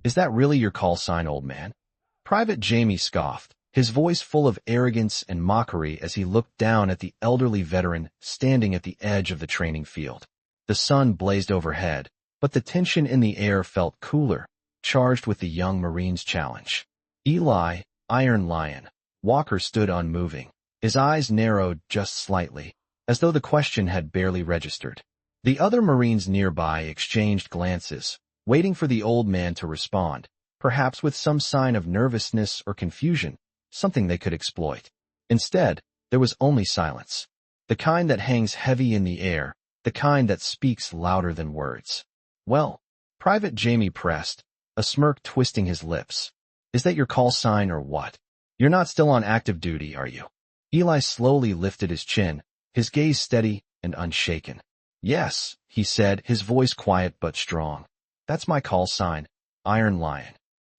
Is that really your call sign, old man? Private Jamie scoffed, his voice full of arrogance and mockery as he looked down at the elderly veteran standing at the edge of the training field. The sun blazed overhead, but the tension in the air felt cooler, charged with the young Marine's challenge. Eli, Iron Lion, Walker stood unmoving, his eyes narrowed just slightly, as though the question had barely registered. The other Marines nearby exchanged glances, waiting for the old man to respond, perhaps with some sign of nervousness or confusion, something they could exploit. Instead, there was only silence, the kind that hangs heavy in the air, the kind that speaks louder than words. Well, Private Jamie pressed, a smirk twisting his lips. Is that your call sign or what? You're not still on active duty, are you? Eli slowly lifted his chin, his gaze steady and unshaken. Yes, he said, his voice quiet but strong. That's my call sign, Iron Lion.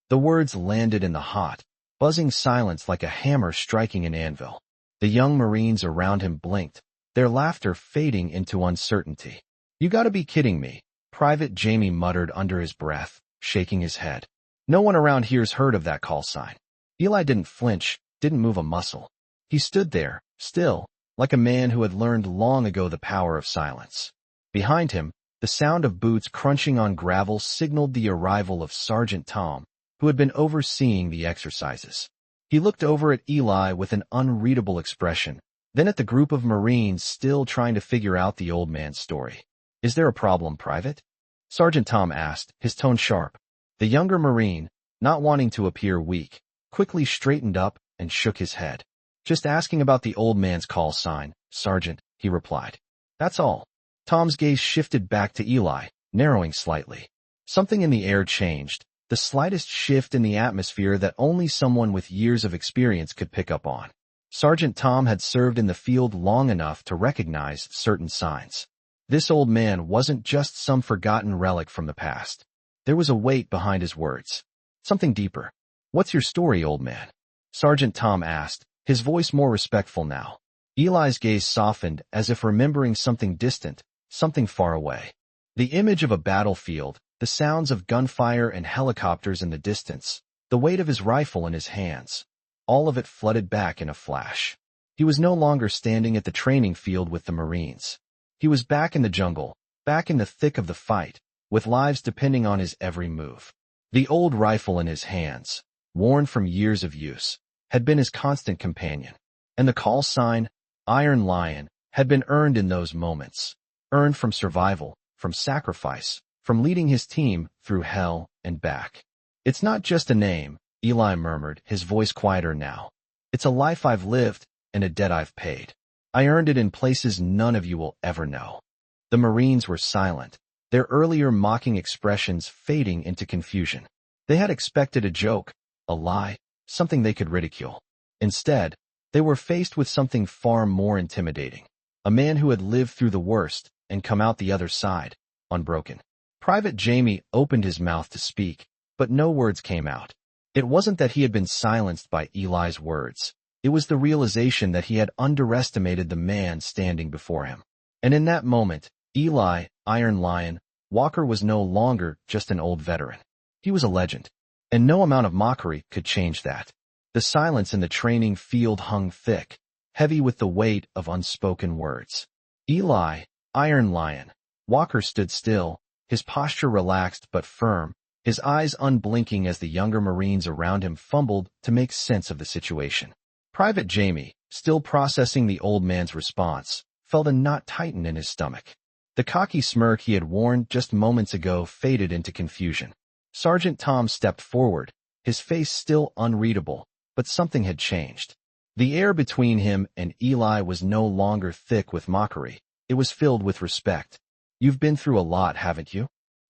The words landed in the hot, buzzing silence like a hammer striking an anvil. The young Marines around him blinked, their laughter fading into uncertainty. You gotta be kidding me, Private Jamie muttered under his breath, shaking his head. No one around here's heard of that call sign. Eli didn't flinch, didn't move a muscle. He stood there, still, like a man who had learned long ago the power of silence. Behind him, the sound of boots crunching on gravel signaled the arrival of Sergeant Tom, who had been overseeing the exercises. He looked over at Eli with an unreadable expression, then at the group of Marines still trying to figure out the old man's story. Is there a problem, Private? Sergeant Tom asked, his tone sharp. The younger Marine, not wanting to appear weak, quickly straightened up and shook his head. Just asking about the old man's call sign, Sergeant, he replied. That's all. Tom's gaze shifted back to Eli, narrowing slightly. Something in the air changed, the slightest shift in the atmosphere that only someone with years of experience could pick up on. Sergeant Tom had served in the field long enough to recognize certain signs. This old man wasn't just some forgotten relic from the past. There was a weight behind his words. Something deeper. What's your story, old man? Sergeant Tom asked, his voice more respectful now. Eli's gaze softened as if remembering something distant, something far away. The image of a battlefield, the sounds of gunfire and helicopters in the distance, the weight of his rifle in his hands. All of it flooded back in a flash. He was no longer standing at the training field with the Marines. He was back in the jungle, back in the thick of the fight, with lives depending on his every move. The old rifle in his hands, worn from years of use, had been his constant companion. And the call sign, Iron Lion, had been earned in those moments. Earned from survival, from sacrifice, from leading his team through hell and back. It's not just a name, Eli murmured, his voice quieter now. It's a life I've lived and a debt I've paid. I earned it in places none of you will ever know. The Marines were silent, their earlier mocking expressions fading into confusion. They had expected a joke, a lie, something they could ridicule. Instead, they were faced with something far more intimidating. A man who had lived through the worst and come out the other side, unbroken. Private Jamie opened his mouth to speak, but no words came out. It wasn't that he had been silenced by Eli's words. It was the realization that he had underestimated the man standing before him. And in that moment, Eli, Iron Lion, Walker was no longer just an old veteran. He was a legend. And no amount of mockery could change that. The silence in the training field hung thick, heavy with the weight of unspoken words. Eli, Iron Lion, Walker stood still, his posture relaxed but firm, his eyes unblinking as the younger Marines around him fumbled to make sense of the situation. Private Jamie, still processing the old man's response, felt a knot tighten in his stomach. The cocky smirk he had worn just moments ago faded into confusion. Sergeant Tom stepped forward, his face still unreadable, but something had changed. The air between him and Eli was no longer thick with mockery. It was filled with respect. You've been through a lot, haven't you?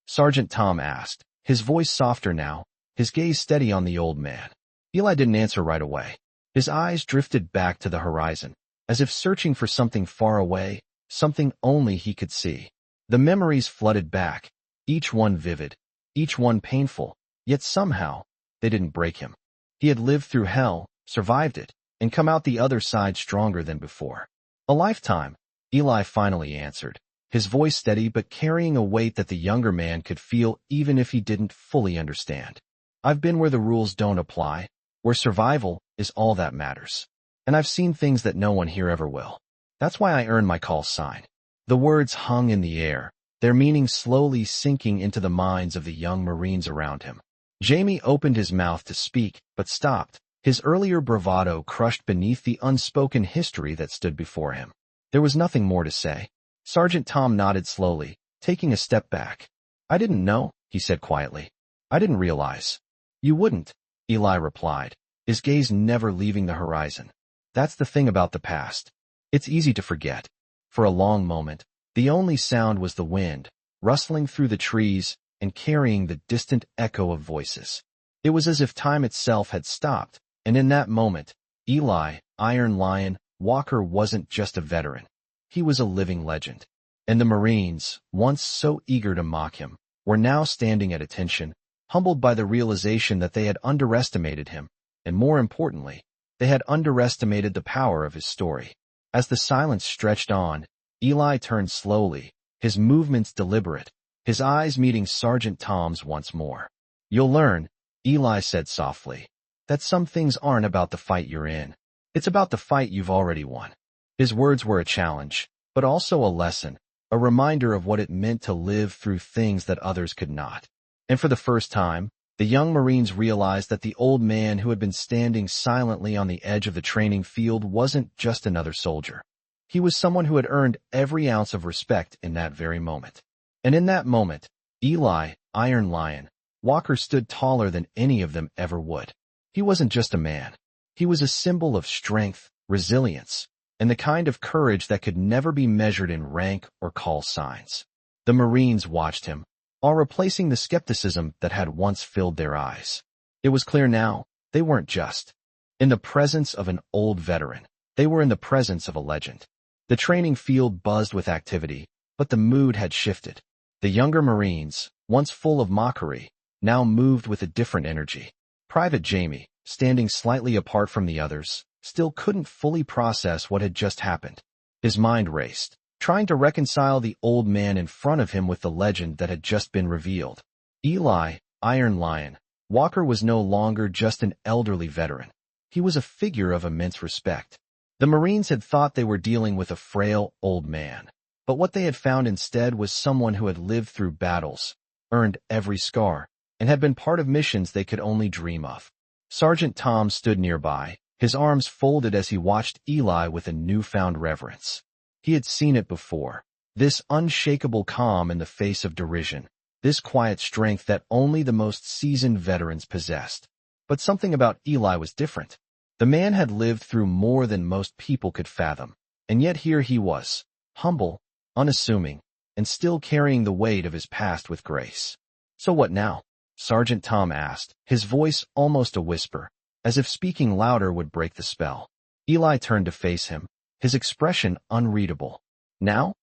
Sergeant Tom asked, his voice softer now, his gaze steady on the old man. Eli didn't answer right away. His eyes drifted back to the horizon, as if searching for something far away, something only he could see. The memories flooded back, each one vivid, each one painful, yet somehow, they didn't break him. He had lived through hell, survived it, and come out the other side stronger than before. A lifetime, Eli finally answered, his voice steady but carrying a weight that the younger man could feel even if he didn't fully understand. I've been where the rules don't apply, where survival is all that matters. And I've seen things that no one here ever will. That's why I earned my call sign." The words hung in the air, their meaning slowly sinking into the minds of the young Marines around him. Jamie opened his mouth to speak, but stopped, his earlier bravado crushed beneath the unspoken history that stood before him. There was nothing more to say. Sergeant Tom nodded slowly, taking a step back. "I didn't know," he said quietly. "I didn't realize." "You wouldn't," Eli replied, his gaze never leaving the horizon. "That's the thing about the past. It's easy to forget." For a long moment, the only sound was the wind, rustling through the trees and carrying the distant echo of voices. It was as if time itself had stopped, and in that moment, Eli, Iron Lion, Walker wasn't just a veteran. He was a living legend. And the Marines, once so eager to mock him, were now standing at attention, humbled by the realization that they had underestimated him, and more importantly, they had underestimated the power of his story. As the silence stretched on, Eli turned slowly, his movements deliberate, his eyes meeting Sergeant Tom's once more. "You'll learn," Eli said softly, "that some things aren't about the fight you're in. It's about the fight you've already won." His words were a challenge, but also a lesson, a reminder of what it meant to live through things that others could not. And for the first time, the young Marines realized that the old man who had been standing silently on the edge of the training field wasn't just another soldier. He was someone who had earned every ounce of respect in that very moment. And in that moment, Eli, Iron Lion, Walker stood taller than any of them ever would. He wasn't just a man. He was a symbol of strength, resilience, and the kind of courage that could never be measured in rank or call signs. The Marines watched him, all replacing the skepticism that had once filled their eyes. It was clear now, they weren't just in the presence of an old veteran. They were in the presence of a legend. The training field buzzed with activity, but the mood had shifted. The younger Marines, once full of mockery, now moved with a different energy. Private Jamie, standing slightly apart from the others, still couldn't fully process what had just happened. His mind raced, trying to reconcile the old man in front of him with the legend that had just been revealed. Eli, Iron Lion, Walker was no longer just an elderly veteran. He was a figure of immense respect. The Marines had thought they were dealing with a frail old man, but what they had found instead was someone who had lived through battles, earned every scar, and had been part of missions they could only dream of. Sergeant Tom stood nearby, his arms folded as he watched Eli with a newfound reverence. He had seen it before, this unshakable calm in the face of derision, this quiet strength that only the most seasoned veterans possessed. But something about Eli was different. The man had lived through more than most people could fathom, and yet here he was, humble, unassuming, and still carrying the weight of his past with grace. "So what now?" Sergeant Tom asked, his voice almost a whisper, as if speaking louder would break the spell. Eli turned to face him, his expression unreadable. Now,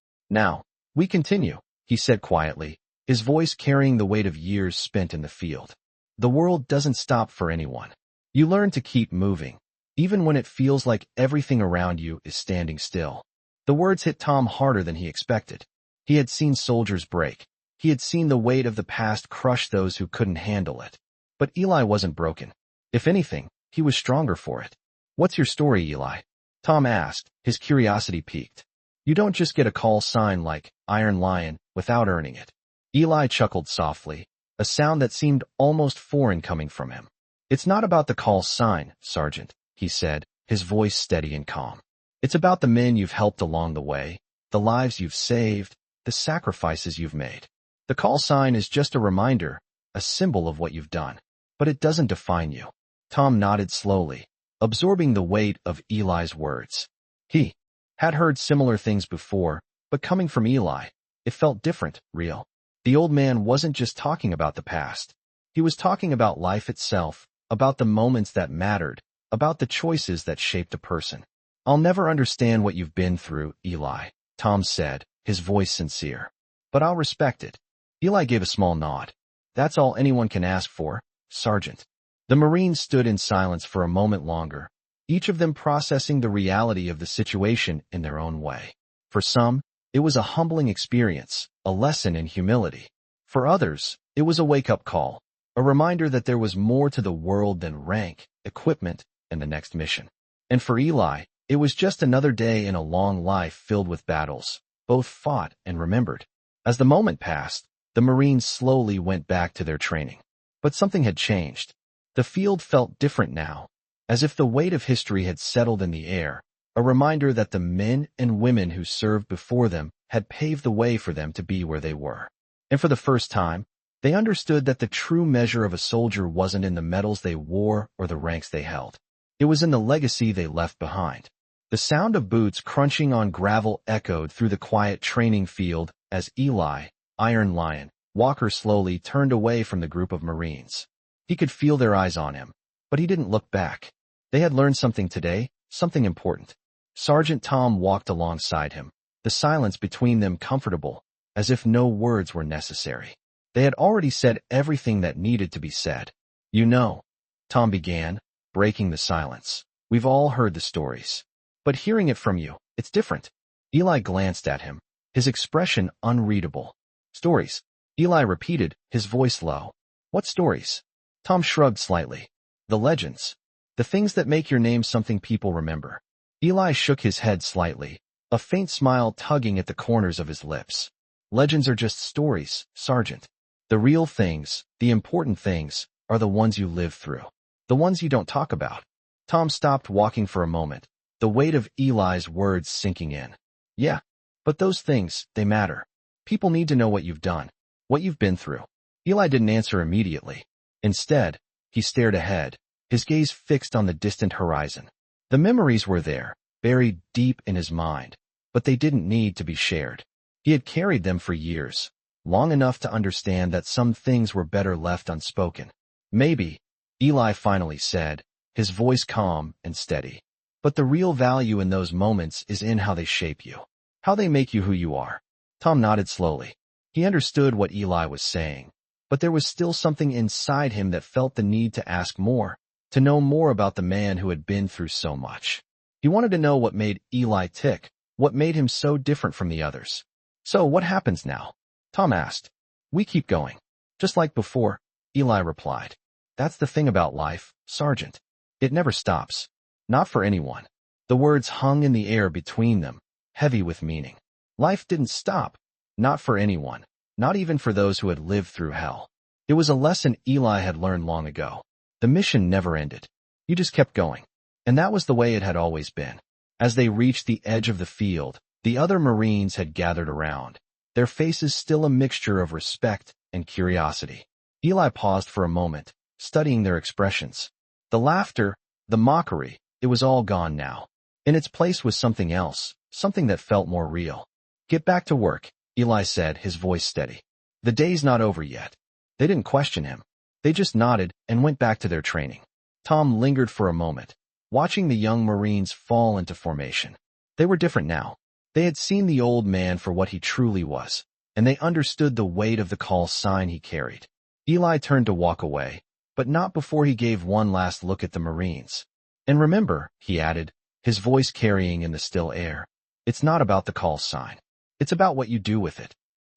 we continue," he said quietly, his voice carrying the weight of years spent in the field. "The world doesn't stop for anyone. You learn to keep moving, even when it feels like everything around you is standing still." The words hit Tom harder than he expected. He had seen soldiers break. He had seen the weight of the past crush those who couldn't handle it. But Eli wasn't broken. If anything, he was stronger for it. "What's your story, Eli?" Tom asked, his curiosity piqued. "You don't just get a call sign like Iron Lion without earning it." Eli chuckled softly, a sound that seemed almost foreign coming from him. "It's not about the call sign, Sergeant," he said, his voice steady and calm. "It's about the men you've helped along the way, the lives you've saved, the sacrifices you've made. The call sign is just a reminder, a symbol of what you've done, but it doesn't define you." Tom nodded slowly, absorbing the weight of Eli's words. He had heard similar things before, but coming from Eli, it felt different, real. The old man wasn't just talking about the past. He was talking about life itself, about the moments that mattered, about the choices that shaped a person. "I'll never understand what you've been through, Eli," Tom said, his voice sincere. "But I'll respect it." Eli gave a small nod. "That's all anyone can ask for, Sergeant." The Marines stood in silence for a moment longer, each of them processing the reality of the situation in their own way. For some, it was a humbling experience, a lesson in humility. For others, it was a wake-up call, a reminder that there was more to the world than rank, equipment, and the next mission. And for Eli, it was just another day in a long life filled with battles, both fought and remembered. As the moment passed, the Marines slowly went back to their training. But something had changed. The field felt different now, as if the weight of history had settled in the air, a reminder that the men and women who served before them had paved the way for them to be where they were. And for the first time, they understood that the true measure of a soldier wasn't in the medals they wore or the ranks they held. It was in the legacy they left behind. The sound of boots crunching on gravel echoed through the quiet training field as Eli, Iron Lion, Walker slowly turned away from the group of Marines. He could feel their eyes on him, but he didn't look back. They had learned something today, something important. Sergeant Tom walked alongside him, the silence between them comfortable, as if no words were necessary. They had already said everything that needed to be said. You know, Tom began, breaking the silence. We've all heard the stories. But hearing it from you, it's different. Eli glanced at him, his expression unreadable. Stories. Eli repeated, his voice low. What stories? Tom shrugged slightly. The legends. The things that make your name something people remember. Eli shook his head slightly, a faint smile tugging at the corners of his lips. Legends are just stories, Sergeant. The real things, the important things, are the ones you live through. The ones you don't talk about. Tom stopped walking for a moment, the weight of Eli's words sinking in. Yeah, but those things, they matter. People need to know what you've done, what you've been through. Eli didn't answer immediately. Instead, he stared ahead, his gaze fixed on the distant horizon. The memories were there, buried deep in his mind, but they didn't need to be shared. He had carried them for years, long enough to understand that some things were better left unspoken. Maybe, Eli finally said, his voice calm and steady. But the real value in those moments is in how they shape you, how they make you who you are. Tom nodded slowly. He understood what Eli was saying, but there was still something inside him that felt the need to ask more, to know more about the man who had been through so much. He wanted to know what made Eli tick, what made him so different from the others. So what happens now? Tom asked. We keep going. Just like before, Eli replied. That's the thing about life, Sergeant. It never stops. Not for anyone. The words hung in the air between them, heavy with meaning. Life didn't stop. Not for anyone. Not even for those who had lived through hell. It was a lesson Eli had learned long ago. The mission never ended. You just kept going. And that was the way it had always been. As they reached the edge of the field, the other Marines had gathered around, their faces still a mixture of respect and curiosity. Eli paused for a moment, studying their expressions. The laughter, the mockery, it was all gone now. In its place was something else, something that felt more real. Get back to work, Eli said, his voice steady. The day's not over yet. They didn't question him. They just nodded and went back to their training. Tom lingered for a moment, watching the young Marines fall into formation. They were different now. They had seen the old man for what he truly was, and they understood the weight of the call sign he carried. Eli turned to walk away, but not before he gave one last look at the Marines. And remember, he added, his voice carrying in the still air, it's not about the call sign. It's about what you do with it.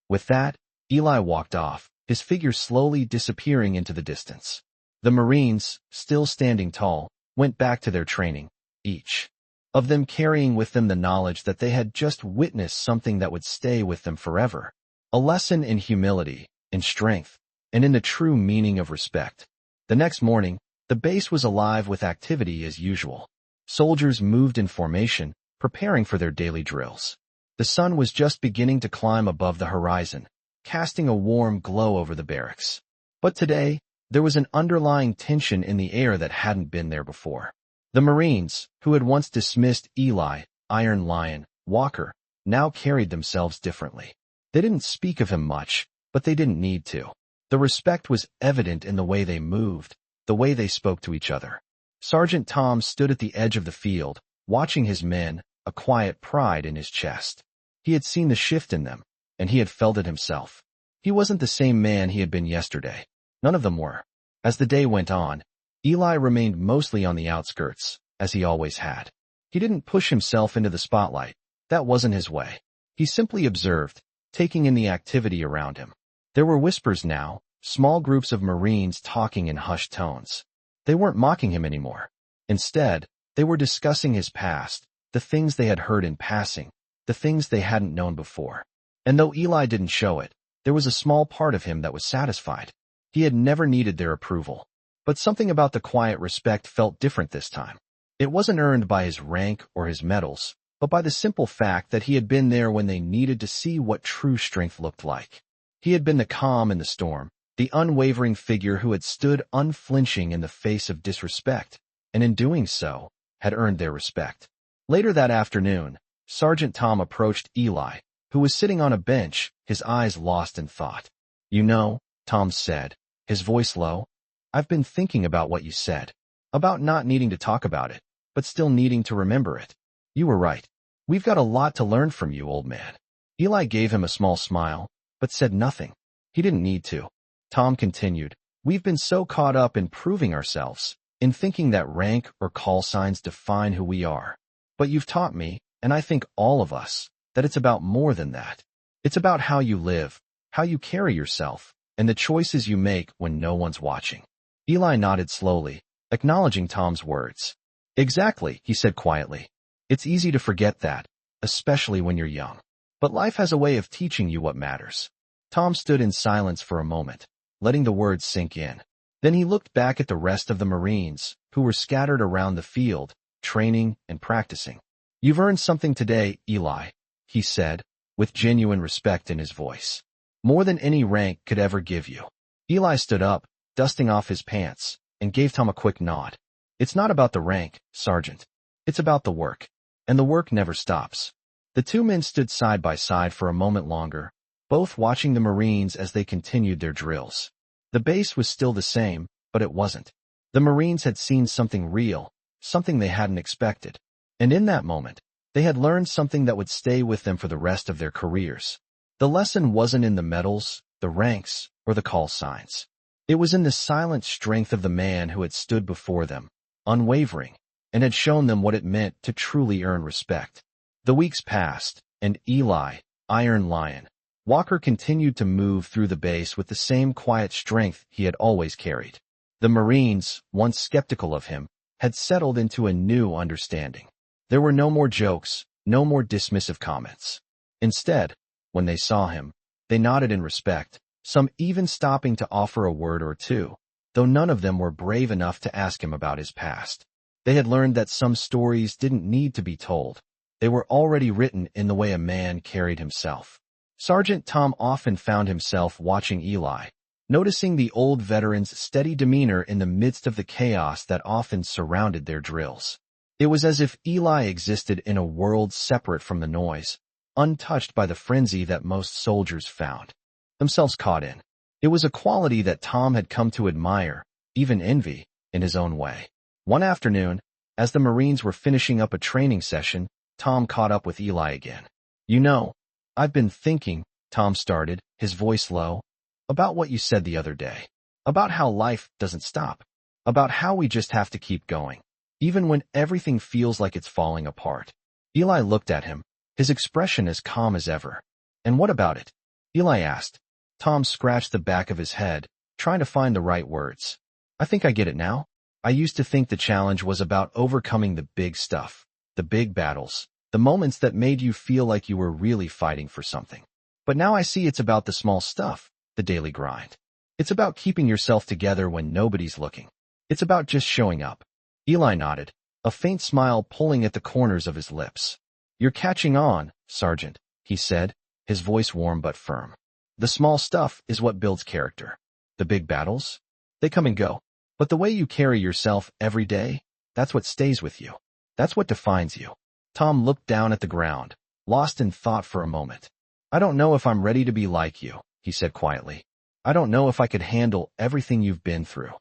With that, Eli walked off, his figure slowly disappearing into the distance. The Marines, still standing tall, went back to their training, each of them carrying with them the knowledge that they had just witnessed something that would stay with them forever. A lesson in humility, in strength, and in the true meaning of respect. The next morning, the base was alive with activity as usual. Soldiers moved in formation, preparing for their daily drills. The sun was just beginning to climb above the horizon, casting a warm glow over the barracks. But today, there was an underlying tension in the air that hadn't been there before. The Marines, who had once dismissed Eli, Iron Lion, Walker, now carried themselves differently. They didn't speak of him much, but they didn't need to. The respect was evident in the way they moved, the way they spoke to each other. Sergeant Tom stood at the edge of the field, watching his men, a quiet pride in his chest. He had seen the shift in them, and he had felt it himself. He wasn't the same man he had been yesterday. None of them were. As the day went on, Eli remained mostly on the outskirts, as he always had. He didn't push himself into the spotlight. That wasn't his way. He simply observed, taking in the activity around him. There were whispers now, small groups of Marines talking in hushed tones. They weren't mocking him anymore. Instead, they were discussing his past, the things they had heard in passing, the things they hadn't known before. And though Eli didn't show it, there was a small part of him that was satisfied. He had never needed their approval. But something about the quiet respect felt different this time. It wasn't earned by his rank or his medals, but by the simple fact that he had been there when they needed to see what true strength looked like. He had been the calm in the storm, the unwavering figure who had stood unflinching in the face of disrespect, and in doing so, had earned their respect. Later that afternoon, Sergeant Tom approached Eli, who was sitting on a bench, his eyes lost in thought. "You know," Tom said, his voice low, "I've been thinking about what you said, about not needing to talk about it, but still needing to remember it. You were right. We've got a lot to learn from you, old man." Eli gave him a small smile, but said nothing. He didn't need to. Tom continued, "We've been so caught up in proving ourselves, in thinking that rank or call signs define who we are. But you've taught me, and I think all of us, that it's about more than that. It's about how you live, how you carry yourself, and the choices you make when no one's watching." Eli nodded slowly, acknowledging Tom's words. "Exactly," he said quietly. "It's easy to forget that, especially when you're young. But life has a way of teaching you what matters." Tom stood in silence for a moment, letting the words sink in. Then he looked back at the rest of the Marines, who were scattered around the field, training and practicing. "You've earned something today, Eli," he said, with genuine respect in his voice. "More than any rank could ever give you." Eli stood up, dusting off his pants, and gave Tom a quick nod. "It's not about the rank, Sergeant. It's about the work. And the work never stops." The two men stood side by side for a moment longer, both watching the Marines as they continued their drills. The base was still the same, but it wasn't. The Marines had seen something real, something they hadn't expected. And in that moment, they had learned something that would stay with them for the rest of their careers. The lesson wasn't in the medals, the ranks, or the call signs. It was in the silent strength of the man who had stood before them, unwavering, and had shown them what it meant to truly earn respect. The weeks passed, and Eli, Iron Lion, Walker continued to move through the base with the same quiet strength he had always carried. The Marines, once skeptical of him, had settled into a new understanding. There were no more jokes, no more dismissive comments. Instead, when they saw him, they nodded in respect, some even stopping to offer a word or two, though none of them were brave enough to ask him about his past. They had learned that some stories didn't need to be told. They were already written in the way a man carried himself. Sergeant Tom often found himself watching Eli, noticing the old veteran's steady demeanor in the midst of the chaos that often surrounded their drills. It was as if Eli existed in a world separate from the noise, untouched by the frenzy that most soldiers found themselves caught in. It was a quality that Tom had come to admire, even envy, in his own way. One afternoon, as the Marines were finishing up a training session, Tom caught up with Eli again. "You know, I've been thinking," Tom started, his voice low, "about what you said the other day. About how life doesn't stop. About how we just have to keep going, even when everything feels like it's falling apart." Eli looked at him, his expression as calm as ever. "And what about it?" Eli asked. Tom scratched the back of his head, trying to find the right words. "I think I get it now. I used to think the challenge was about overcoming the big stuff, the big battles, the moments that made you feel like you were really fighting for something. But now I see it's about the small stuff, the daily grind. It's about keeping yourself together when nobody's looking. It's about just showing up." Eli nodded, a faint smile pulling at the corners of his lips. "You're catching on, Sergeant," he said, his voice warm but firm. "The small stuff is what builds character. The big battles? They come and go. But the way you carry yourself every day, that's what stays with you. That's what defines you." Tom looked down at the ground, lost in thought for a moment. "I don't know if I'm ready to be like you," he said quietly. "I don't know if I could handle everything you've been through."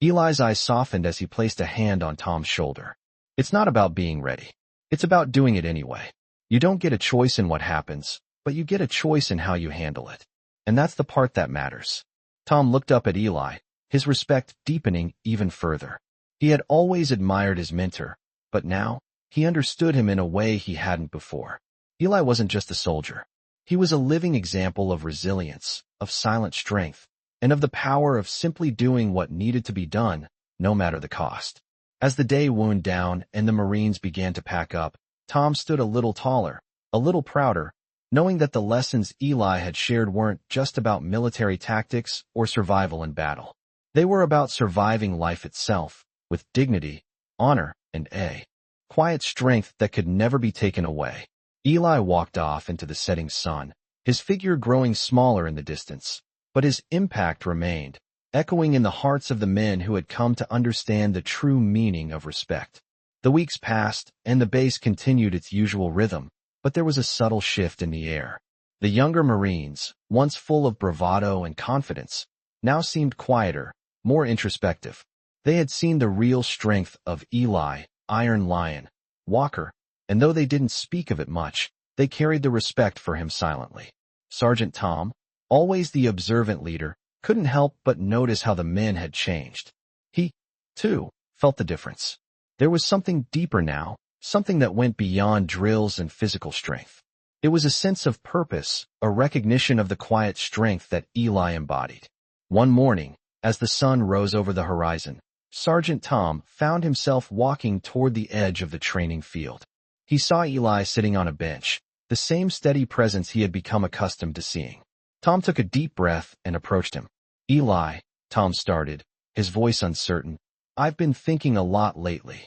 Eli's eyes softened as he placed a hand on Tom's shoulder. "It's not about being ready. It's about doing it anyway. You don't get a choice in what happens, but you get a choice in how you handle it. And that's the part that matters." Tom looked up at Eli, his respect deepening even further. He had always admired his mentor, but now, he understood him in a way he hadn't before. Eli wasn't just a soldier. He was a living example of resilience, of silent strength, and of the power of simply doing what needed to be done, no matter the cost. As the day wound down and the Marines began to pack up, Tom stood a little taller, a little prouder, knowing that the lessons Eli had shared weren't just about military tactics or survival in battle. They were about surviving life itself, with dignity, honor, and a quiet strength that could never be taken away. Eli walked off into the setting sun, his figure growing smaller in the distance, but his impact remained, echoing in the hearts of the men who had come to understand the true meaning of respect. The weeks passed, and the base continued its usual rhythm, but there was a subtle shift in the air. The younger Marines, once full of bravado and confidence, now seemed quieter, more introspective. They had seen the real strength of Eli, Iron Lion, Walker, and though they didn't speak of it much, they carried the respect for him silently. Sergeant Tom, always the observant leader, couldn't help but notice how the men had changed. He, too, felt the difference. There was something deeper now, something that went beyond drills and physical strength. It was a sense of purpose, a recognition of the quiet strength that Eli embodied. One morning, as the sun rose over the horizon, Sergeant Tom found himself walking toward the edge of the training field. He saw Eli sitting on a bench, the same steady presence he had become accustomed to seeing. Tom took a deep breath and approached him. "Eli," Tom started, his voice uncertain, "I've been thinking a lot lately."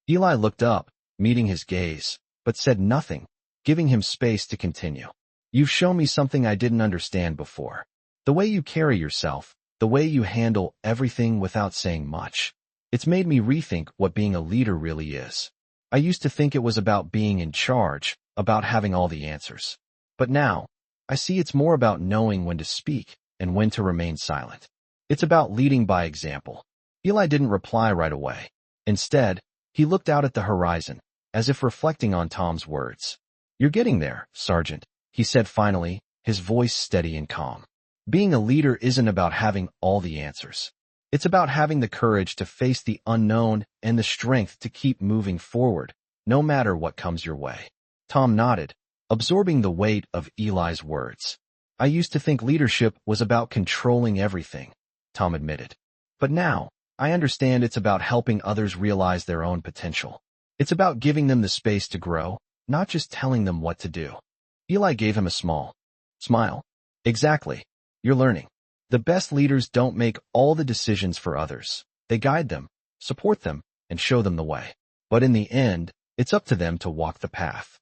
Eli looked up, meeting his gaze, but said nothing, giving him space to continue. "You've shown me something I didn't understand before. The way you carry yourself, the way you handle everything without saying much. It's made me rethink what being a leader really is. I used to think it was about being in charge, about having all the answers. But now, I see it's more about knowing when to speak and when to remain silent. It's about leading by example." Eli didn't reply right away. Instead, he looked out at the horizon, as if reflecting on Tom's words. "You're getting there, Sergeant," he said finally, his voice steady and calm. "Being a leader isn't about having all the answers. It's about having the courage to face the unknown and the strength to keep moving forward, no matter what comes your way." Tom nodded, absorbing the weight of Eli's words. "I used to think leadership was about controlling everything," Tom admitted. "But now, I understand it's about helping others realize their own potential. It's about giving them the space to grow, not just telling them what to do." Eli gave him a small smile. "Exactly. You're learning. The best leaders don't make all the decisions for others. They guide them, support them, and show them the way. But in the end, it's up to them to walk the path."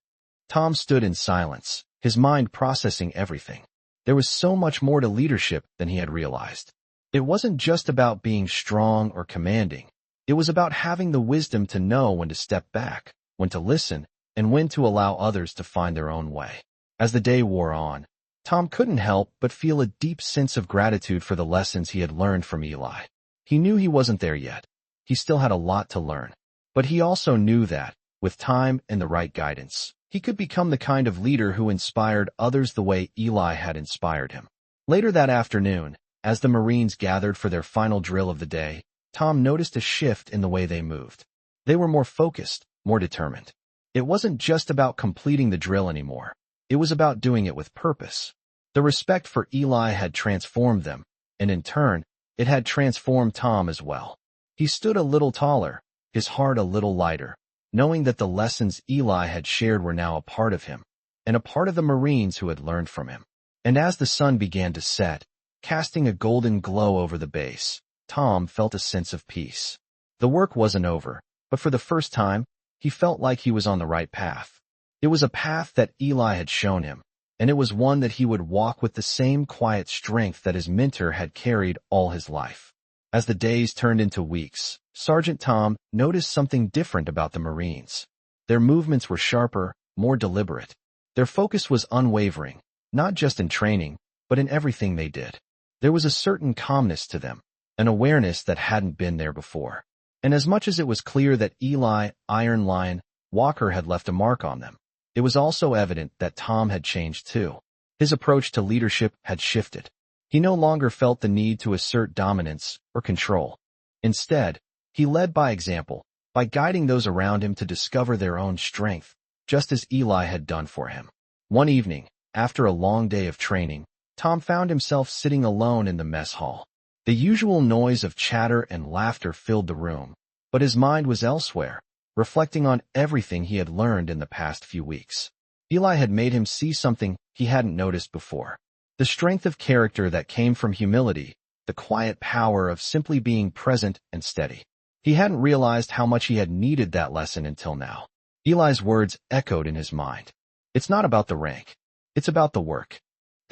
Tom stood in silence, his mind processing everything. There was so much more to leadership than he had realized. It wasn't just about being strong or commanding. It was about having the wisdom to know when to step back, when to listen, and when to allow others to find their own way. As the day wore on, Tom couldn't help but feel a deep sense of gratitude for the lessons he had learned from Eli. He knew he wasn't there yet. He still had a lot to learn. But he also knew that, with time and the right guidance, he could become the kind of leader who inspired others the way Eli had inspired him. Later that afternoon, as the Marines gathered for their final drill of the day, Tom noticed a shift in the way they moved. They were more focused, more determined. It wasn't just about completing the drill anymore. It was about doing it with purpose. The respect for Eli had transformed them, and in turn, it had transformed Tom as well. He stood a little taller, his heart a little lighter, knowing that the lessons Eli had shared were now a part of him, and a part of the Marines who had learned from him. And as the sun began to set, casting a golden glow over the base, Tom felt a sense of peace. The work wasn't over, but for the first time, he felt like he was on the right path. It was a path that Eli had shown him, and it was one that he would walk with the same quiet strength that his mentor had carried all his life. As the days turned into weeks, Sergeant Tom noticed something different about the Marines. Their movements were sharper, more deliberate. Their focus was unwavering, not just in training, but in everything they did. There was a certain calmness to them, an awareness that hadn't been there before. And as much as it was clear that Eli, Iron Lion, Walker had left a mark on them, it was also evident that Tom had changed too. His approach to leadership had shifted. He no longer felt the need to assert dominance or control. Instead, he led by example, by guiding those around him to discover their own strength, just as Eli had done for him. One evening, after a long day of training, Tom found himself sitting alone in the mess hall. The usual noise of chatter and laughter filled the room, but his mind was elsewhere, reflecting on everything he had learned in the past few weeks. Eli had made him see something he hadn't noticed before. The strength of character that came from humility, the quiet power of simply being present and steady. He hadn't realized how much he had needed that lesson until now. Eli's words echoed in his mind. It's not about the rank. It's about the work.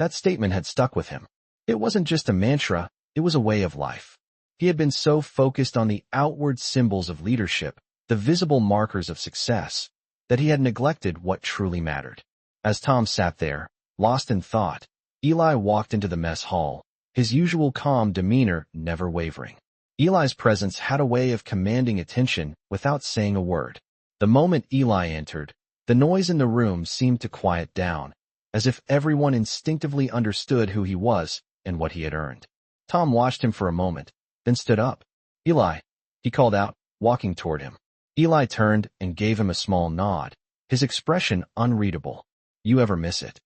That statement had stuck with him. It wasn't just a mantra, it was a way of life. He had been so focused on the outward symbols of leadership, the visible markers of success, that he had neglected what truly mattered. As Tom sat there, lost in thought, Eli walked into the mess hall, his usual calm demeanor never wavering. Eli's presence had a way of commanding attention without saying a word. The moment Eli entered, the noise in the room seemed to quiet down, as if everyone instinctively understood who he was and what he had earned. Tom watched him for a moment, then stood up. Eli, he called out, walking toward him. Eli turned and gave him a small nod, his expression unreadable. You ever miss it?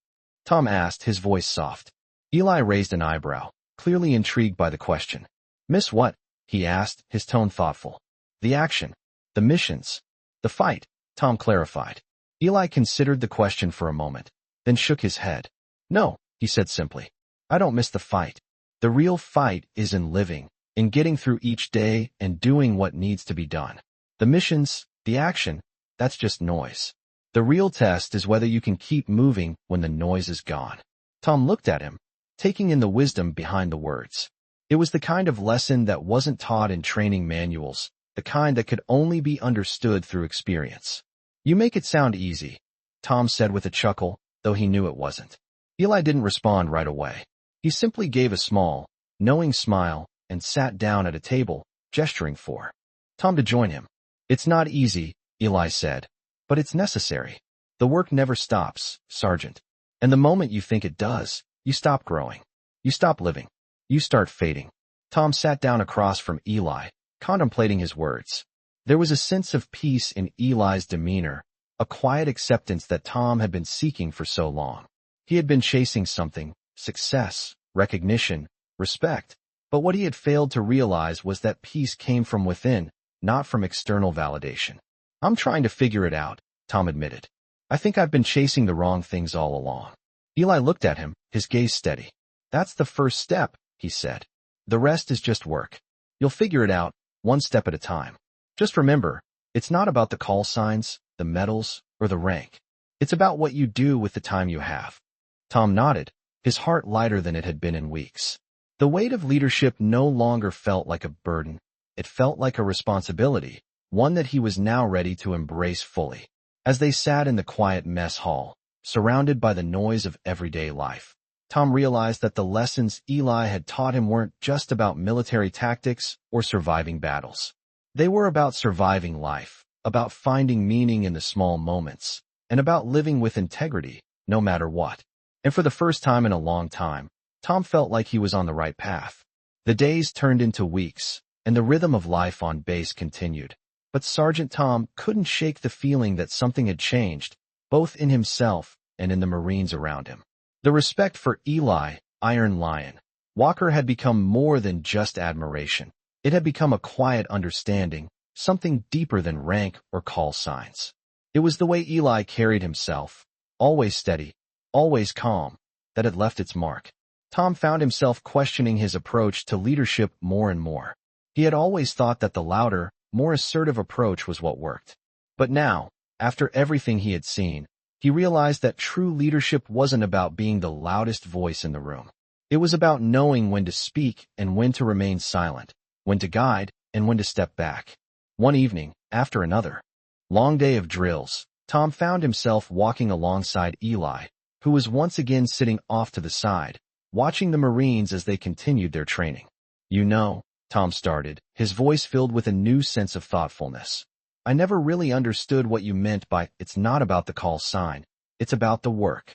Tom asked, his voice soft. Eli raised an eyebrow, clearly intrigued by the question. Miss what? He asked, his tone thoughtful. The action, the missions, the fight, Tom clarified. Eli considered the question for a moment, then shook his head. No, he said simply. I don't miss the fight. The real fight is in living, in getting through each day and doing what needs to be done. The missions, the action, that's just noise. The real test is whether you can keep moving when the noise is gone. Tom looked at him, taking in the wisdom behind the words. It was the kind of lesson that wasn't taught in training manuals, the kind that could only be understood through experience. You make it sound easy, Tom said with a chuckle, though he knew it wasn't. Eli didn't respond right away. He simply gave a small, knowing smile and sat down at a table, gesturing for Tom to join him. It's not easy, Eli said, but it's necessary. The work never stops, Sergeant. And the moment you think it does, you stop growing. You stop living. You start fading. Tom sat down across from Eli, contemplating his words. There was a sense of peace in Eli's demeanor, a quiet acceptance that Tom had been seeking for so long. He had been chasing something, success, recognition, respect, but what he had failed to realize was that peace came from within, not from external validation. I'm trying to figure it out, Tom admitted. I think I've been chasing the wrong things all along. Eli looked at him, his gaze steady. That's the first step, he said. The rest is just work. You'll figure it out, one step at a time. Just remember, it's not about the call signs, the medals, or the rank. It's about what you do with the time you have. Tom nodded, his heart lighter than it had been in weeks. The weight of leadership no longer felt like a burden. It felt like a responsibility, one that he was now ready to embrace fully. As they sat in the quiet mess hall, surrounded by the noise of everyday life, Tom realized that the lessons Eli had taught him weren't just about military tactics or surviving battles. They were about surviving life, about finding meaning in the small moments, and about living with integrity, no matter what. And for the first time in a long time, Tom felt like he was on the right path. The days turned into weeks, and the rhythm of life on base continued. But Sergeant Tom couldn't shake the feeling that something had changed, both in himself and in the Marines around him. The respect for Eli, Iron Lion, Walker had become more than just admiration. It had become a quiet understanding, something deeper than rank or call signs. It was the way Eli carried himself, always steady, always calm, that had left its mark. Tom found himself questioning his approach to leadership more and more. He had always thought that the louder, more assertive approach was what worked. But now, after everything he had seen, he realized that true leadership wasn't about being the loudest voice in the room. It was about knowing when to speak and when to remain silent, when to guide and when to step back. One evening, after another long day of drills, Tom found himself walking alongside Eli, who was once again sitting off to the side, watching the Marines as they continued their training. You know, Tom started, his voice filled with a new sense of thoughtfulness. I never really understood what you meant by it's not about the call sign, it's about the work.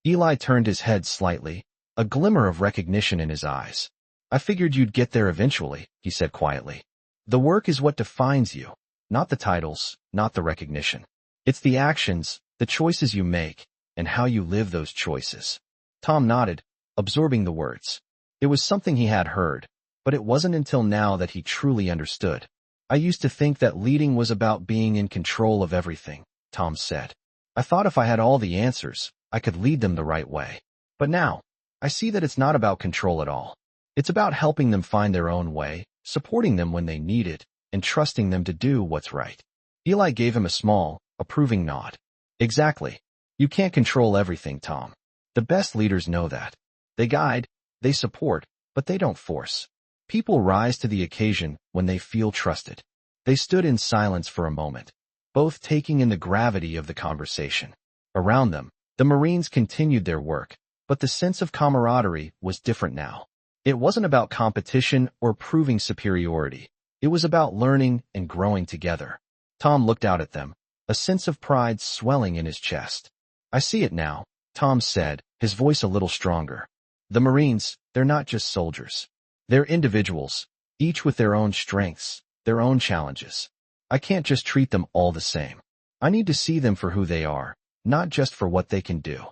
Eli turned his head slightly, a glimmer of recognition in his eyes. I figured you'd get there eventually, he said quietly. The work is what defines you, not the titles, not the recognition. It's the actions, the choices you make, and how you live those choices. Tom nodded, absorbing the words. It was something he had heard, but it wasn't until now that he truly understood. I used to think that leading was about being in control of everything, Tom said. I thought if I had all the answers, I could lead them the right way. But now, I see that it's not about control at all. It's about helping them find their own way, supporting them when they need it, and trusting them to do what's right. Eli gave him a small, approving nod. Exactly. You can't control everything, Tom. The best leaders know that. They guide, they support, but they don't force. People rise to the occasion when they feel trusted. They stood in silence for a moment, both taking in the gravity of the conversation. Around them, the Marines continued their work, but the sense of camaraderie was different now. It wasn't about competition or proving superiority. It was about learning and growing together. Tom looked out at them, a sense of pride swelling in his chest. I see it now, Tom said, his voice a little stronger. The Marines, they're not just soldiers. They're individuals, each with their own strengths, their own challenges. I can't just treat them all the same. I need to see them for who they are, not just for what they can do.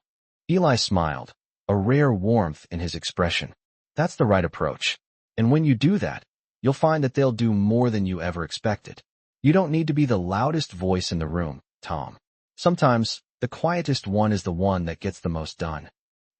Eli smiled, a rare warmth in his expression. That's the right approach. And when you do that, you'll find that they'll do more than you ever expected. You don't need to be the loudest voice in the room, Tom. Sometimes, the quietest one is the one that gets the most done.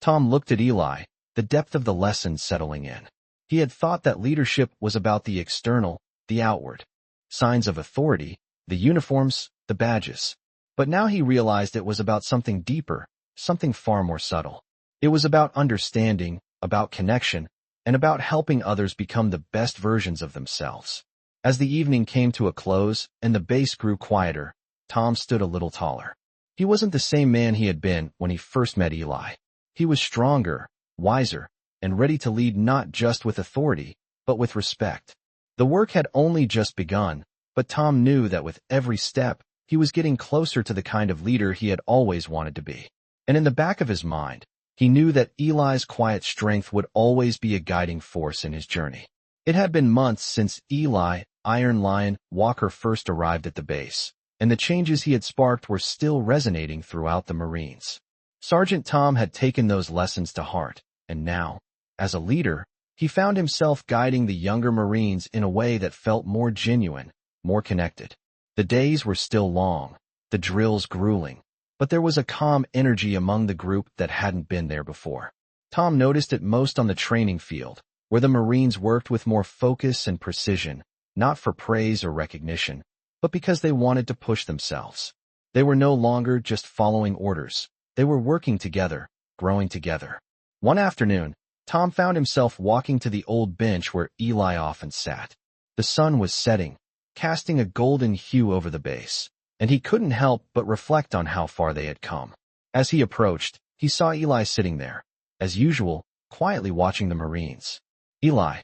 Tom looked at Eli, the depth of the lesson settling in. He had thought that leadership was about the external, the outward. Signs of authority, the uniforms, the badges. But now he realized it was about something deeper, something far more subtle. It was about understanding, about connection, and about helping others become the best versions of themselves. As the evening came to a close and the base grew quieter, Tom stood a little taller. He wasn't the same man he had been when he first met Eli. He was stronger, wiser, and ready to lead not just with authority, but with respect. The work had only just begun, but Tom knew that with every step, he was getting closer to the kind of leader he had always wanted to be. And in the back of his mind, he knew that Eli's quiet strength would always be a guiding force in his journey. It had been months since Eli, Iron Lion, Walker first arrived at the base, and the changes he had sparked were still resonating throughout the Marines. Sergeant Tom had taken those lessons to heart, and now, as a leader, he found himself guiding the younger Marines in a way that felt more genuine, more connected. The days were still long, the drills grueling, but there was a calm energy among the group that hadn't been there before. Tom noticed it most on the training field, where the Marines worked with more focus and precision, not for praise or recognition, but because they wanted to push themselves. They were no longer just following orders. They were working together, growing together. One afternoon, Tom found himself walking to the old bench where Eli often sat. The sun was setting, casting a golden hue over the base, and he couldn't help but reflect on how far they had come. As he approached, he saw Eli sitting there, as usual, quietly watching the Marines. "Eli,"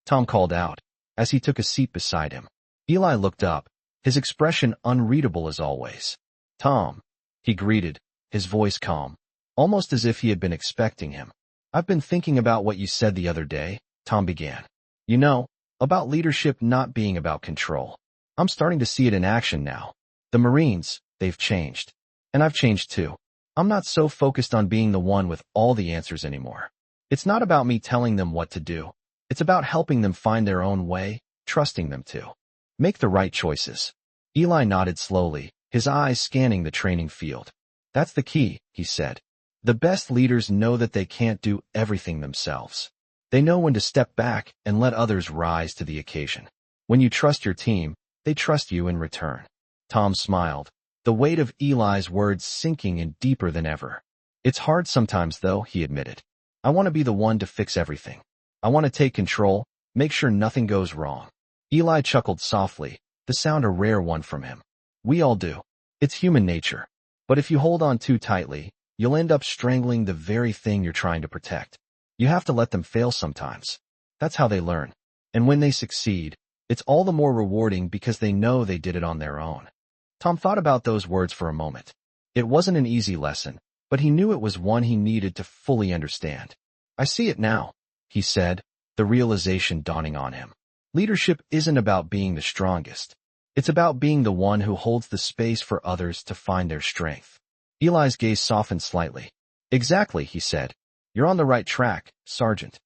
Tom called out, as he took a seat beside him. Eli looked up, his expression unreadable as always. "Tom," he greeted, his voice calm, almost as if he had been expecting him. "I've been thinking about what you said the other day," Tom began. "You know, about leadership not being about control. I'm starting to see it in action now. The Marines, they've changed. And I've changed too. I'm not so focused on being the one with all the answers anymore. It's not about me telling them what to do. It's about helping them find their own way, trusting them to make the right choices." Eli nodded slowly, his eyes scanning the training field. "That's the key," he said. "The best leaders know that they can't do everything themselves. They know when to step back and let others rise to the occasion. When you trust your team, they trust you in return." Tom smiled, the weight of Eli's words sinking in deeper than ever. "It's hard sometimes, though," he admitted. "I want to be the one to fix everything. I want to take control, make sure nothing goes wrong." Eli chuckled softly, the sound a rare one from him. "We all do. It's human nature. But if you hold on too tightly, you'll end up strangling the very thing you're trying to protect. You have to let them fail sometimes. That's how they learn. And when they succeed, it's all the more rewarding because they know they did it on their own." Tom thought about those words for a moment. It wasn't an easy lesson, but he knew it was one he needed to fully understand. "I see it now," he said, the realization dawning on him. Leadership isn't about being the strongest. It's about being the one who holds the space for others to find their strength. Eli's gaze softened slightly. "Exactly," he said. You're on the right track, Sergeant.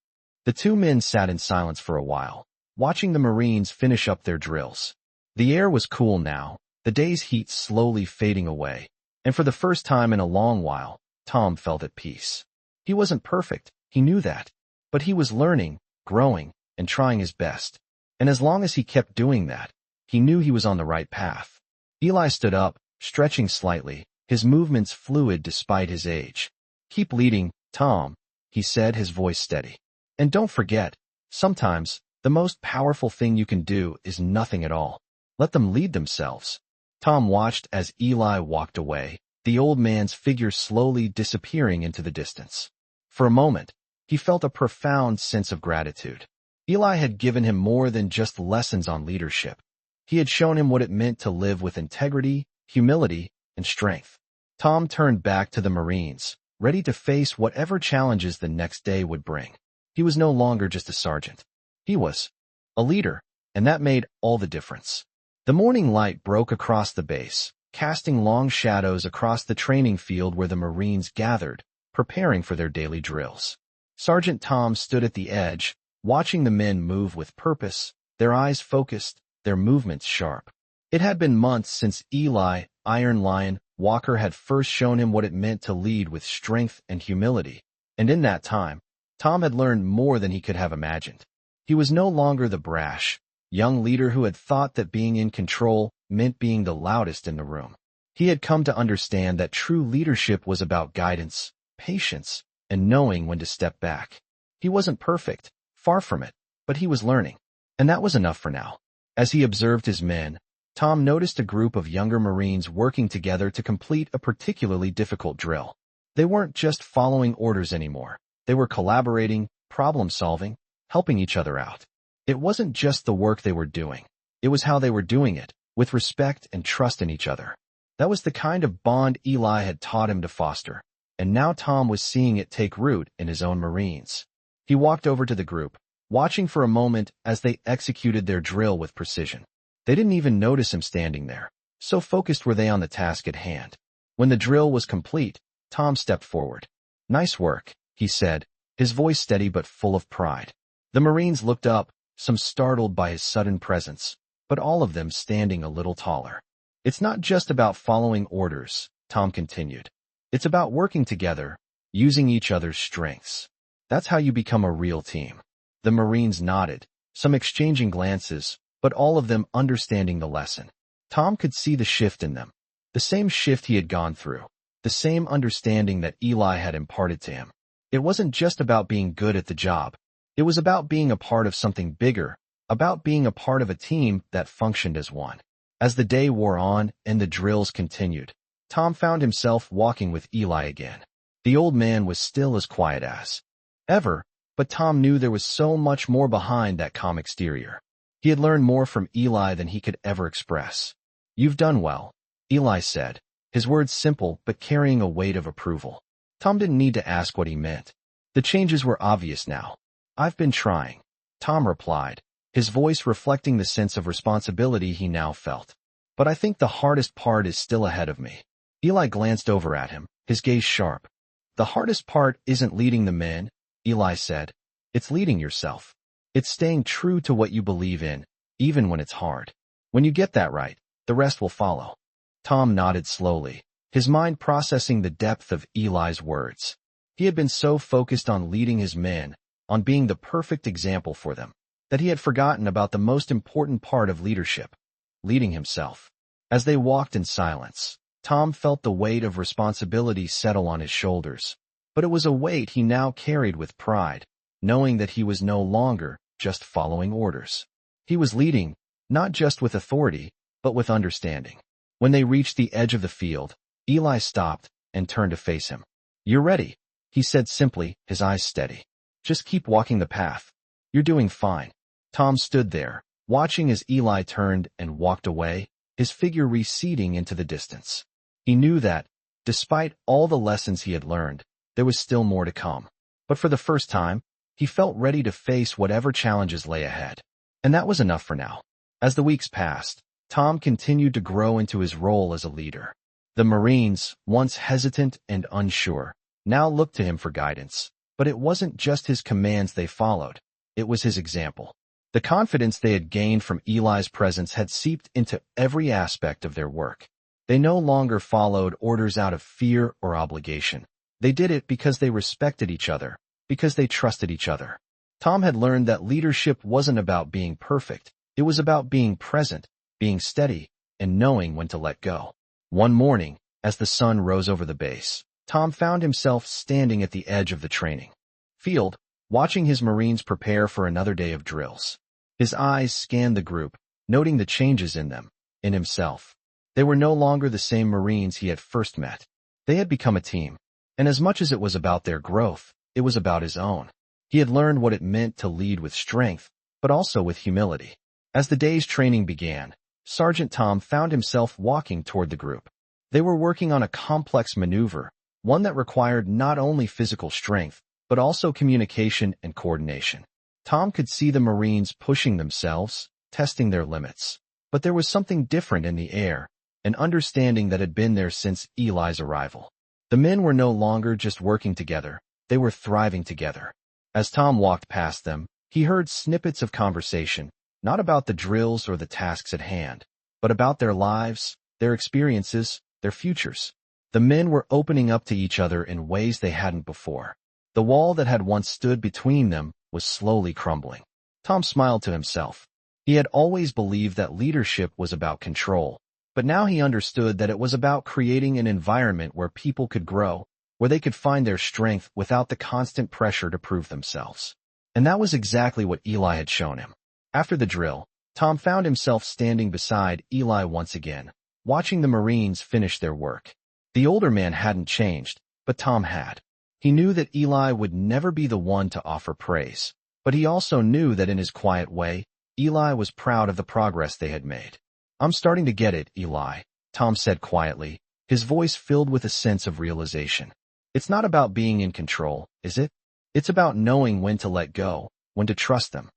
The two men sat in silence for a while, watching the Marines finish up their drills. The air was cool now, the day's heat slowly fading away, and for the first time in a long while, Tom felt at peace. He wasn't perfect, he knew that, but he was learning, growing, and trying his best. And as long as he kept doing that, he knew he was on the right path. Eli stood up, stretching slightly, his movements fluid despite his age. Keep leading, Tom, he said, his voice steady. And don't forget, sometimes, the most powerful thing you can do is nothing at all. Let them lead themselves. Tom watched as Eli walked away, the old man's figure slowly disappearing into the distance. For a moment, he felt a profound sense of gratitude. Eli had given him more than just lessons on leadership. He had shown him what it meant to live with integrity, humility, and strength. Tom turned back to the Marines, ready to face whatever challenges the next day would bring. He was no longer just a sergeant. He was a leader, and that made all the difference. The morning light broke across the base, casting long shadows across the training field where the Marines gathered, preparing for their daily drills. Sergeant Tom stood at the edge, watching the men move with purpose, their eyes focused, their movements sharp. It had been months since Eli, Iron Lion, Walker had first shown him what it meant to lead with strength and humility, and in that time, Tom had learned more than he could have imagined. He was no longer the brash, young leader who had thought that being in control meant being the loudest in the room. He had come to understand that true leadership was about guidance, patience, and knowing when to step back. He wasn't perfect, far from it, but he was learning, and that was enough for now. As he observed his men, Tom noticed a group of younger Marines working together to complete a particularly difficult drill. They weren't just following orders anymore. They were collaborating, problem-solving, helping each other out. It wasn't just the work they were doing. It was how they were doing it, with respect and trust in each other. That was the kind of bond Eli had taught him to foster, and now Tom was seeing it take root in his own Marines. He walked over to the group, watching for a moment as they executed their drill with precision. They didn't even notice him standing there, so focused were they on the task at hand. When the drill was complete, Tom stepped forward. "Nice work," he said, his voice steady but full of pride. The Marines looked up, some startled by his sudden presence, but all of them standing a little taller. "It's not just about following orders," Tom continued. "It's about working together, using each other's strengths. That's how you become a real team." The Marines nodded, some exchanging glances, but all of them understanding the lesson. Tom could see the shift in them, the same shift he had gone through, the same understanding that Eli had imparted to him. It wasn't just about being good at the job. It was about being a part of something bigger, about being a part of a team that functioned as one. As the day wore on and the drills continued, Tom found himself walking with Eli again. The old man was still as quiet as ever, but Tom knew there was so much more behind that calm exterior. He had learned more from Eli than he could ever express. "You've done well," Eli said, his words simple but carrying a weight of approval. Tom didn't need to ask what he meant. The changes were obvious now. "I've been trying," Tom replied, his voice reflecting the sense of responsibility he now felt. "But I think the hardest part is still ahead of me." Eli glanced over at him, his gaze sharp. "The hardest part isn't leading the men," Eli said. "It's leading yourself. It's staying true to what you believe in, even when it's hard. When you get that right, the rest will follow." Tom nodded slowly, his mind processing the depth of Eli's words. He had been so focused on leading his men, on being the perfect example for them, that he had forgotten about the most important part of leadership, leading himself. As they walked in silence, Tom felt the weight of responsibility settle on his shoulders, but it was a weight he now carried with pride, knowing that he was no longer just following orders. He was leading, not just with authority, but with understanding. When they reached the edge of the field, Eli stopped and turned to face him. "You're ready," he said simply, his eyes steady. "Just keep walking the path. You're doing fine." Tom stood there, watching as Eli turned and walked away, his figure receding into the distance. He knew that, despite all the lessons he had learned, there was still more to come. But for the first time, he felt ready to face whatever challenges lay ahead. And that was enough for now. As the weeks passed, Tom continued to grow into his role as a leader. The Marines, once hesitant and unsure, now looked to him for guidance. But it wasn't just his commands they followed. It was his example. The confidence they had gained from Eli's presence had seeped into every aspect of their work. They no longer followed orders out of fear or obligation. They did it because they respected each other, because they trusted each other. Tom had learned that leadership wasn't about being perfect. It was about being present, being steady, and knowing when to let go. One morning, as the sun rose over the base, Tom found himself standing at the edge of the training field, watching his Marines prepare for another day of drills. His eyes scanned the group, noting the changes in them, in himself. They were no longer the same Marines he had first met. They had become a team, and as much as it was about their growth, it was about his own. He had learned what it meant to lead with strength, but also with humility. As the day's training began, Sergeant Tom found himself walking toward the group. They were working on a complex maneuver, one that required not only physical strength, but also communication and coordination. Tom could see the Marines pushing themselves, testing their limits. But there was something different in the air, an understanding that had been there since Eli's arrival. The men were no longer just working together, they were thriving together. As Tom walked past them, he heard snippets of conversation, not about the drills or the tasks at hand, but about their lives, their experiences, their futures. The men were opening up to each other in ways they hadn't before. The wall that had once stood between them was slowly crumbling. Tom smiled to himself. He had always believed that leadership was about control, but now he understood that it was about creating an environment where people could grow, where they could find their strength without the constant pressure to prove themselves. And that was exactly what Eli had shown him. After the drill, Tom found himself standing beside Eli once again, watching the Marines finish their work. The older man hadn't changed, but Tom had. He knew that Eli would never be the one to offer praise, but he also knew that in his quiet way, Eli was proud of the progress they had made. "I'm starting to get it, Eli," Tom said quietly, his voice filled with a sense of realization. "It's not about being in control, is it? It's about knowing when to let go, when to trust them."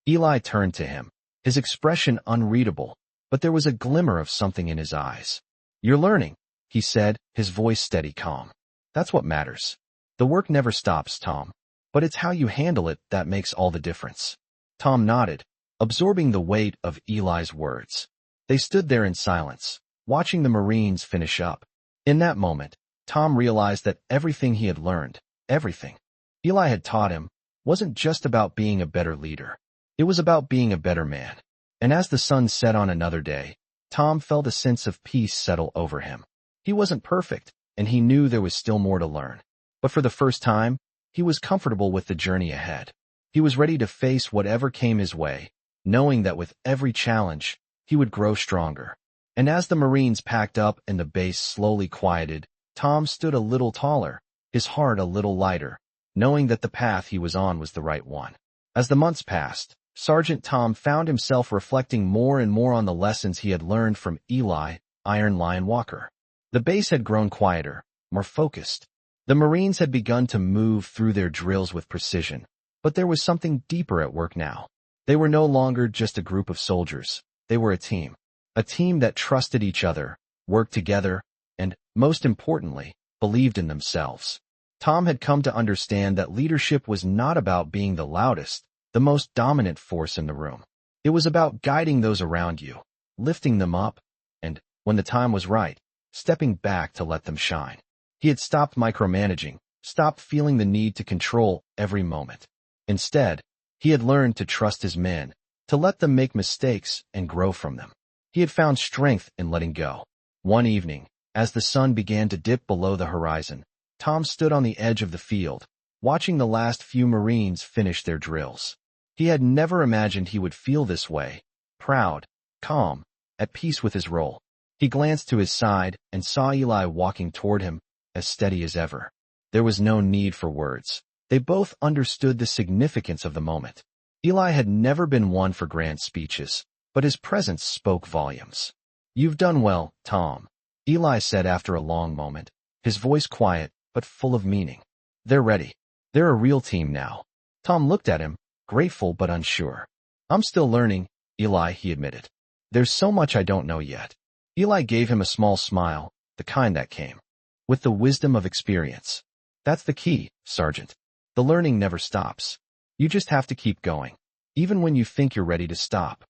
Eli turned to him, his expression unreadable, but there was a glimmer of something in his eyes. "You're learning," he said, his voice steady calm. "That's what matters. The work never stops, Tom, but it's how you handle it that makes all the difference." Tom nodded, absorbing the weight of Eli's words. They stood there in silence, watching the Marines finish up. In that moment, Tom realized that everything he had learned, everything Eli had taught him, wasn't just about being a better leader. It was about being a better man. And as the sun set on another day, Tom felt a sense of peace settle over him. He wasn't perfect, and he knew there was still more to learn. But for the first time, he was comfortable with the journey ahead. He was ready to face whatever came his way, knowing that with every challenge, he would grow stronger. And as the Marines packed up and the base slowly quieted, Tom stood a little taller, his heart a little lighter, knowing that the path he was on was the right one. As the months passed, Sergeant Tom found himself reflecting more and more on the lessons he had learned from Eli, Iron Lion Walker. The base had grown quieter, more focused. The Marines had begun to move through their drills with precision, but there was something deeper at work now. They were no longer just a group of soldiers. They were a team that trusted each other, worked together, and, most importantly, believed in themselves. Tom had come to understand that leadership was not about being the loudest, the most dominant force in the room. It was about guiding those around you, lifting them up, and, when the time was right, stepping back to let them shine. He had stopped micromanaging, stopped feeling the need to control every moment. Instead, he had learned to trust his men, to let them make mistakes and grow from them. He had found strength in letting go. One evening, as the sun began to dip below the horizon, Tom stood on the edge of the field, watching the last few Marines finish their drills. He had never imagined he would feel this way, proud, calm, at peace with his role. He glanced to his side and saw Eli walking toward him, as steady as ever. There was no need for words. They both understood the significance of the moment. Eli had never been one for grand speeches, but his presence spoke volumes. "You've done well, Tom," Eli said after a long moment, his voice quiet but full of meaning. "They're ready. They're a real team now." Tom looked at him, grateful but unsure. "I'm still learning, Eli," he admitted. "There's so much I don't know yet." Eli gave him a small smile, the kind that came with the wisdom of experience. "That's the key, Sergeant. The learning never stops. You just have to keep going, even when you think you're ready to stop.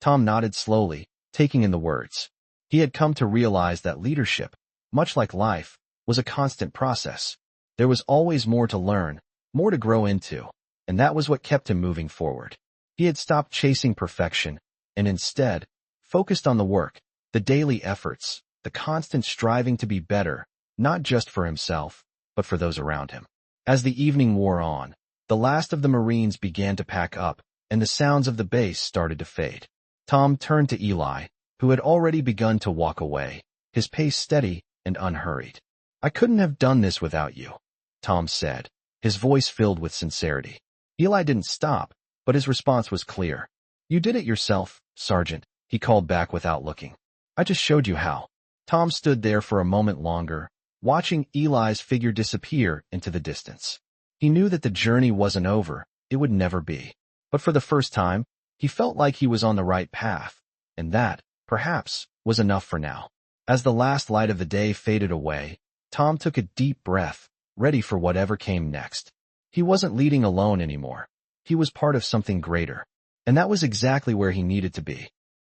Tom nodded slowly, taking in the words. He had come to realize that leadership, much like life, was a constant process. There was always more to learn, more to grow into, and that was what kept him moving forward. He had stopped chasing perfection, and instead, focused on the work, the daily efforts, the constant striving to be better, not just for himself, but for those around him. As the evening wore on, the last of the Marines began to pack up, and the sounds of the base started to fade. Tom turned to Eli, who had already begun to walk away, his pace steady and unhurried. "I couldn't have done this without you," Tom said, his voice filled with sincerity. Eli didn't stop, but his response was clear. "You did it yourself, Sergeant," he called back without looking. "I just showed you how." Tom stood there for a moment longer, watching Eli's figure disappear into the distance. He knew that the journey wasn't over, it would never be. But for the first time, he felt like he was on the right path, and that, perhaps, was enough for now. As the last light of the day faded away, Tom took a deep breath, ready for whatever came next. He wasn't leading alone anymore. He was part of something greater. And that was exactly where he needed to be.